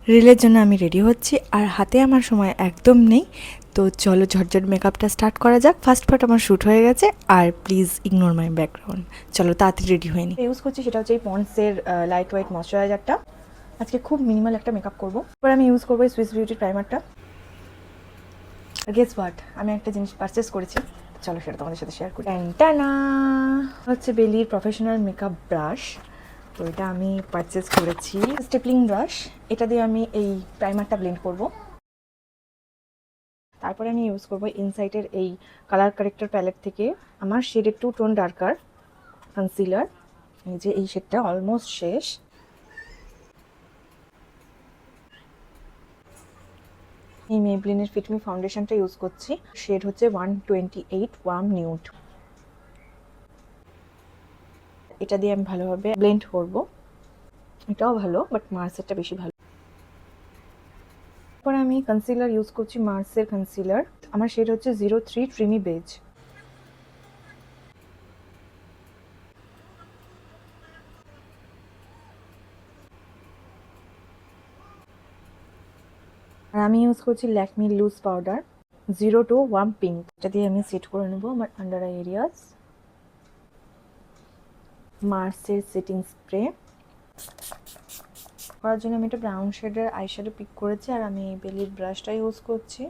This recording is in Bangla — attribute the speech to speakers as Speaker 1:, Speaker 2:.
Speaker 1: রিলের জন্য আমি রেডি হচ্ছি আর হাতে আমার সময় একদম নেই। তো চলো ঝটঝট মেকআপটা স্টার্ট করা যাক। ফার্স্ট পার্ট আমার শ্যুট হয়ে গেছে আর প্লিজ ইগনোর মাই ব্যাকগ্রাউন্ড। চলো তাড়াতাড়ি রেডি হয়ে নিই। ইউজ করছি সেটা হচ্ছে এই পন্ডসের লাইট ওয়েট ময়শ্চারাইজারটা। আজকে খুব মিনিমাল একটা মেকআপ করবো। এবার আমি ইউজ করবো সুইস বিউটির প্রাইমারটা। গেস হোয়াট, আমি একটা জিনিস পারচেস করেছি, চলো সেটা তোমাদের সাথে শেয়ার করি। টানা হচ্ছে বেলির প্রফেশনাল মেকআপ ব্রাশ। তো এটা আমি পারচেস করেছি। স্টেপলিং ব্রাশ, এটা দিয়ে আমি এই প্রাইমারটা ব্লেন্ড করব। তারপরে আমি ইউজ করব ইনসাইটের এই কালার কারেক্টর প্যালেট থেকে আমার শেড একটু টোন ডার্কার কনসিলার। এই যে এই শেডটা অলমোস্ট শেষ। এই মেবলিনের ফিটমি ফাউন্ডেশনটা ইউজ করছি, শেড হচ্ছে 128 ওয়ার্ম নিউড। এটা দিয়ে আমি ভালোভাবে ব্লেন্ড করব। এটাও ভালো বাট মার্সেরটা বেশি ভালো। তারপরে আমি কনসিলার ইউজ করছি মার্সের কনসিলার। আমার শেড হচ্ছে 03 ট্রিমি বেজ। আর আমি ইউজ করছি Lakme loose powder 02 warm pink. এটা দিয়ে আমি সেট করে নেবো আমার আন্ডার আই এরিয়াস। মার্সের সেটিং স্প্রে করার জন্য আমি একটা ব্রাউন শেডের আইশ্যাডো পিক করেছি আর আমি বেলির ব্রাশটা ইউজ করছি।